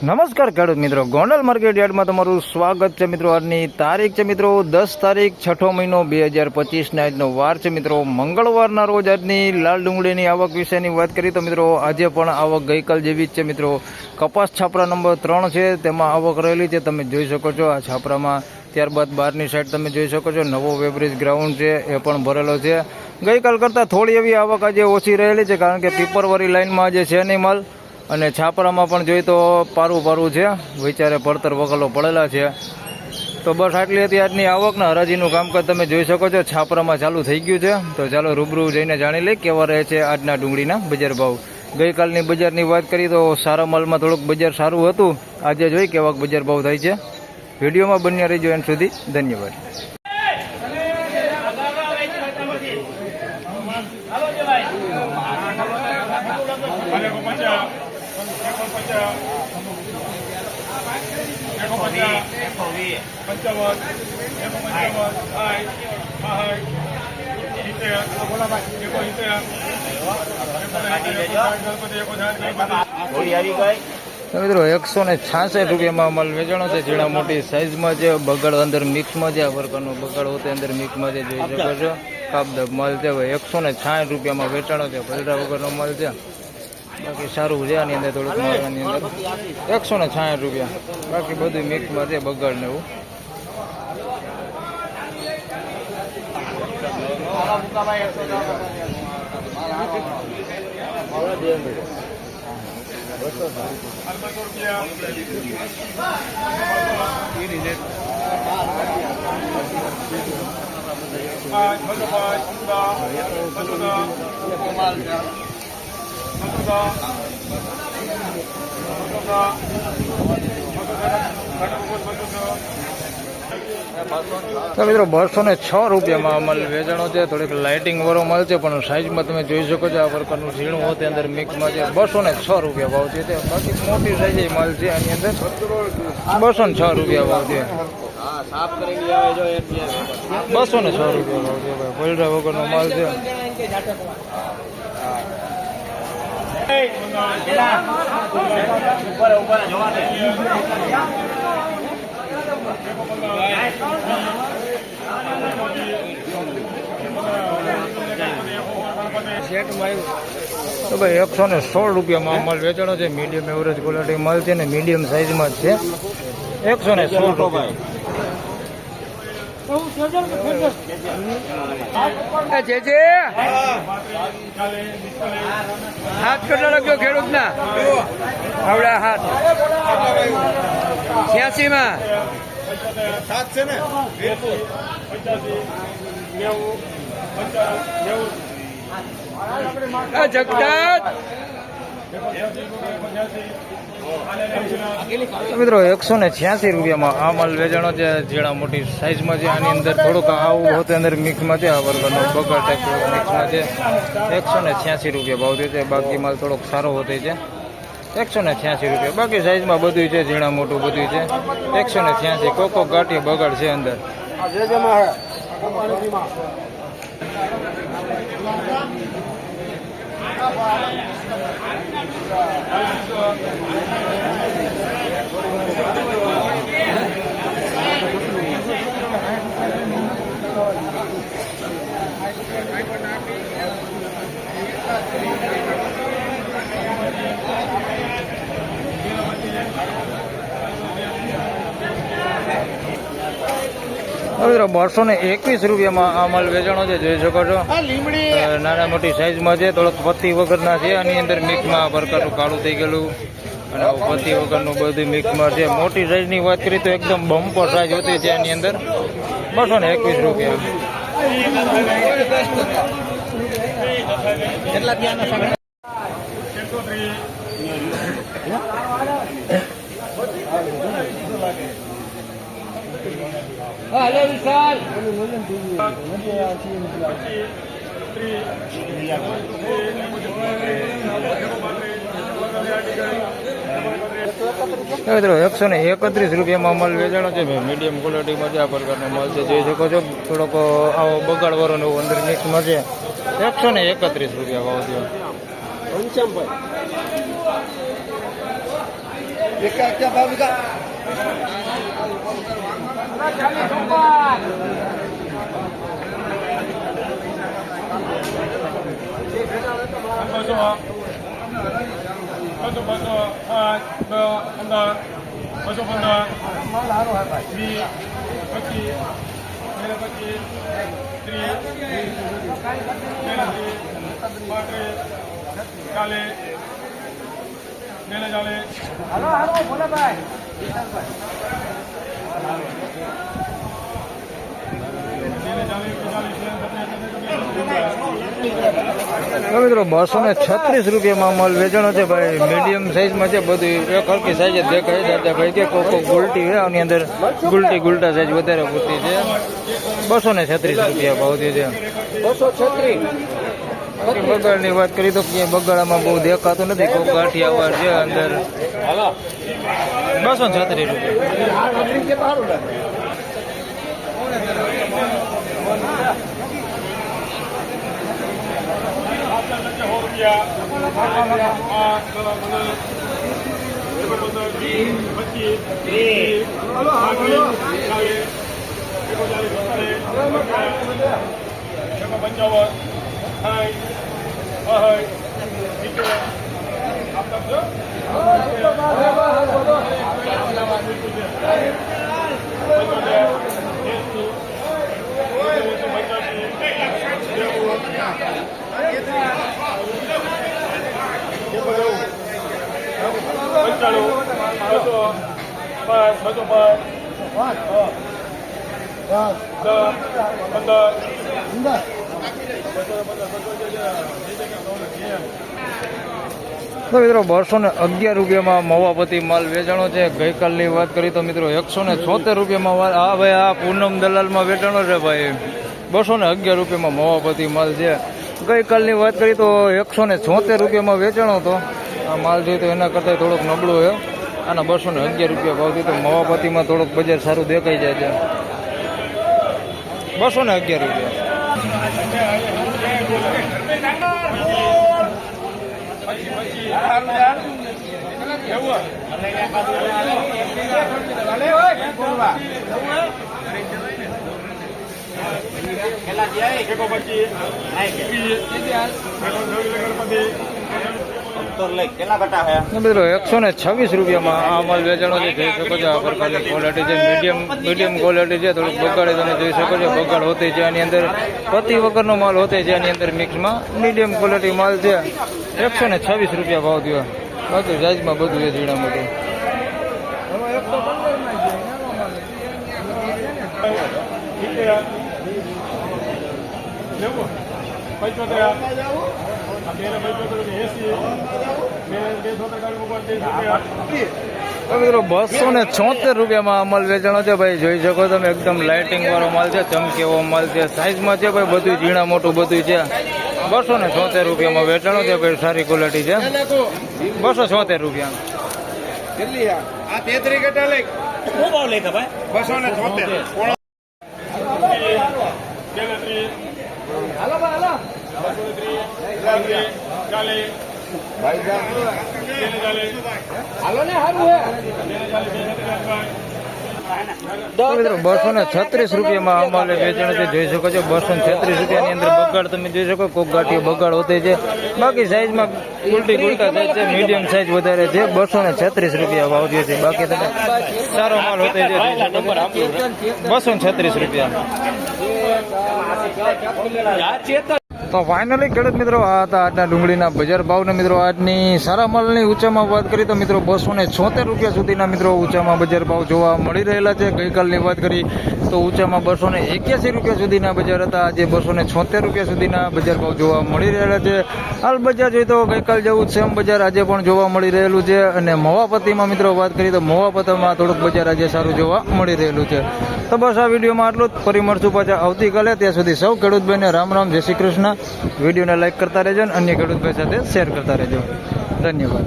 નમસ્કાર ખેડૂત મિત્રો, ગોંડલ માર્કેટ યાર્ડમાં તમારું સ્વાગત છે મિત્રો। આજની તારીખ છે મિત્રો 10 તારીખ 6ઠો મહિનો 2025 ના આજનો વાર છે મિત્રો મંગળવારના રોજ। આજની લાલ ડુંગળીની આવક વિશેની વાત કરીએ તો મિત્રો આજે પણ આવક ગઈકાલ જેવી જ છે મિત્રો। કપાસ છાપરા નંબર 3 છે તેમાં આવક રહેલી છે, તમે જોઈ શકો છો આ છાપરામાં। ત્યારબાદ બહારની સાઈડ તમે જોઈ શકો છો નવો વેબ્રિજ ગ્રાઉન્ડ છે એ પણ ભરેલો છે। ગઈકાલ કરતાં થોડી એવી આવક આજે ઓછી રહેલી છે, કારણ કે પીપરવાળી લાઇનમાં આજે છે નહીં માલ, અને છાપરામાં પણ જોઈએ તો પારું છે, વિચારે પડતર વગલો પડેલા છે। તો બસ આટલી હતી આજની આવકના હરાજીનું કામકાજ તમે જોઈ શકો છો છાપરામાં ચાલુ થઈ ગયું છે। તો ચાલો રૂબરૂ જઈને જાણી લઈએ કેવા રહે છે આજના ડુંગળીના બજાર ભાવ। ગઈકાલની બજારની વાત કરીએ તો સારા માલમાં થોડુંક બજાર સારું હતું, આજે જોઈ કેવા બજાર ભાવ થાય છે। વિડીયોમાં બન્યા રહીજો એન્ડ સુધી, ધન્યવાદ। મિત્રો 166 રૂપિયામાં માલ વેચાણો છે। ઝીણા મોટી સાઇઝમાં છે, બગાડ અંદર મિક્સમાં છે, આ પ્રકારનો બગાડ હોતે અંદર મિક્સમાં છે, જોઈ શકો છો કાપદબ માલ છે। 166 રૂપિયામાં વેચાણો છે, ભલરા વગરનો માલ છે, બાકી સારું છે। આની અંદર થોડુંક માલની અંદર 166 રૂપિયા, બાકી બધું મિક્સમાં છે, બગાડ ને એવું। તો મિત્રો 206 રૂપિયામાં માલ વેચાણો છે। થોડીક લાઇટિંગ વાળો માલ છે, પણ સાઈઝમાં તમે જોઈ શકો છો આ પ્રકારનું ઝીણું હોતે અંદર મિક્સમાં છે। 206 રૂપિયા ભાવ છે, બાકી મોટી સાઈઝ માલ છે આની અંદર 206 રૂપિયા ભાવ છે। 206 રૂપિયા ભાવ છે ભાઈ, ભલરા વગરનો માલ છે। તો ભાઈ 116 રૂપિયામાં માલ વેચાણો છે। મીડિયમ એવરેજ ક્વોલિટી માલ છે ને મીડિયમ સાઇઝમાં જ છે। 116 રૂપિયા। હાથ કેટલો લખ્યો ખેડૂત ના આવડા હાથ 86 માં 7 છે ને જગદાત મિત્રો 186 રૂપિયામાં આ માલ વેચાણો છે। ઝીણા મોટી સાઈઝમાં છે, આની અંદર થોડુંક આવું હોતે અંદર મિક્સમાં છે, આ વર્ગનો બગાડ ટાઈપ મિક્સમાં છે। 186 રૂપિયા ભાવ છે, બાકી માલ થોડોક સારો હોતે છે। 186 રૂપિયા, બાકી સાઈઝમાં બધું છે, ઝીણા મોટું બધું છે। 186 કોકો ગાંઠી બગાડ છે અંદર। મિત્રો 221 રૂપિયામાં આ માલ વેચાણો છે, જોઈ શકો છો નાના મોટી સાઈઝમાં છે, થોડોક પત્તી વગરના છે, આની અંદર મિક્સમાં આ પ્રકારનું કાળું થઈ ગયેલું અને પત્તી વગરનું બધું મિક્સમાં છે। મોટી સાઈઝની વાત કરીએ તો એકદમ બમ્પર સાઈઝ હોતી છે આની અંદર। 221 રૂપિયા। हेलो विशाल મિત્રો 131 રૂપિયામાં માલ વેચાણો છે ભાઈ, મીડિયમ ક્વોલિટીમાં છે, આ પ્રકારનો માલ છે, જોઈ શકો છો થોડોક આવો બગાડવાળો ને અંદર મિક્સમાં છે। 131 રૂપિયા ભાવ છે। મિત્રો 236 રૂપિયામાં માલ વેચાણો છે ભાઈ. મીડિયમ સાઈઝમાં છે બધું. એક હરકી સાઈઝ જ દેખાય દાદા ભાઈ કે કોકો ગુલટી છે આની અંદર. ગુલટા સાઈઝ વધારે પૂરતી છે. 236 રૂપિયા ભાવથી છે. 236. બગાડની વાત કરી તો ક્યાંય બગાડામાં બહુ દેખાતું નથી. કોક ગાંઠિયાવાર છે અંદર. 236 રૂપિયા. તો મિત્રો 211 રૂપિયામાં મવાપતિ માલ વેચાણો છે. ગઈકાલની વાત કરી તો મિત્રો 176 રૂપિયામાં માલ. હા ભાઈ, આ પૂનમ દલાલમાં વેચાણો છે ભાઈ. 211 રૂપિયામાં મવાપતિ માલ છે. ગઈકાલની વાત કરી તો 176 રૂપિયામાં વેચાણો હતો. આ માલ જોઈએ તો એના કરતાં થોડોક નબળો છે. આના 211 રૂપિયા ભાવથી તો મવાપતિમાં થોડોક બજાર સારું દેખાઈ જાય છે. 211 રૂપિયા. મિત્રો 126 રૂપિયામાં આ માલ વેચાણો છે. જોઈ શકો છો આ પ્રકારની ક્વોલિટી છે. મીડિયમ ક્વોલિટી છે. થોડુંક બગાડે તમે જોઈ શકો છો. બગાડ હોતી છે આની અંદર. પતિ વગરનો માલ હોતે છે આની અંદર મિક્સમાં. મીડિયમ ક્વોલિટી માલ છે. 126 રૂપિયા ભાવ થયો. બધું સાઈઝમાં બધું છે ઝીણા મોટું. મિત્રો 276 રૂપિયામાં આ માલ વેચાણો છે ભાઈ. જોઈ શકો તમે એકદમ લાઇટિંગ વાળો માલ છે. ચમકેવો માલ છે. સાઈઝમાં છે ભાઈ. બધું ઝીણા મોટું બધું છે. 276 રૂપિયામાં વેચાણો છે ભાઈ. સારી ક્વોલિટી છે. 276 રૂપિયા. મિત્રો 236 રૂપિયામાં આ માલ વેચાણ છે. જોઈ શકો છો 236 રૂપિયાની અંદર બગાડ તમે જોઈ શકો. કોક ગાંઠીઓ બગાડ હોતે છે. બાકી સાઈઝમાં ગુલટા સાઈઝ છે. મીડિયમ સાઈઝ વધારે છે. 236 રૂપિયા ભાવ થયો છે. બાકી તમે સારો માલ હોતે છે. 236 રૂપિયા. તો ફાઇનલી ખેડૂત મિત્રો આ હતા આજના ડુંગળીના બજાર ભાવને. મિત્રો આજની સારા માલની ઊંચામાં વાત કરી તો મિત્રો 276 રૂપિયા સુધીના મિત્રો ઊંચામાં બજાર ભાવ જોવા મળી રહેલા છે. ગઈકાલની વાત કરી તો ઊંચામાં 281 રૂપિયા સુધીના બજાર હતા. આજે 276 રૂપિયા સુધીના બજાર ભાવ જોવા મળી રહેલા છે. હાલ બજાર જોઈએ તો ગઈકાલ જેવું સેમ બજાર આજે પણ જોવા મળી રહેલું છે. અને મવાપતિમાં મિત્રો વાત કરી તો મવાપતિમાં થોડુંક બજાર આજે સારું જોવા મળી રહેલું છે. તો બસ આ વિડીયોમાં આટલું જ. ફરી મળશું પાછા આવતીકાલે. ત્યાં સુધી સૌ ખેડૂતભાઈને રામ રામ, જય શ્રી કૃષ્ણ. વિડીયોને લાઈક કરતા રહેજો અને અન્ય ખેડૂતભાઈ સાથે શેર કરતા રહેજો. ધન્યવાદ.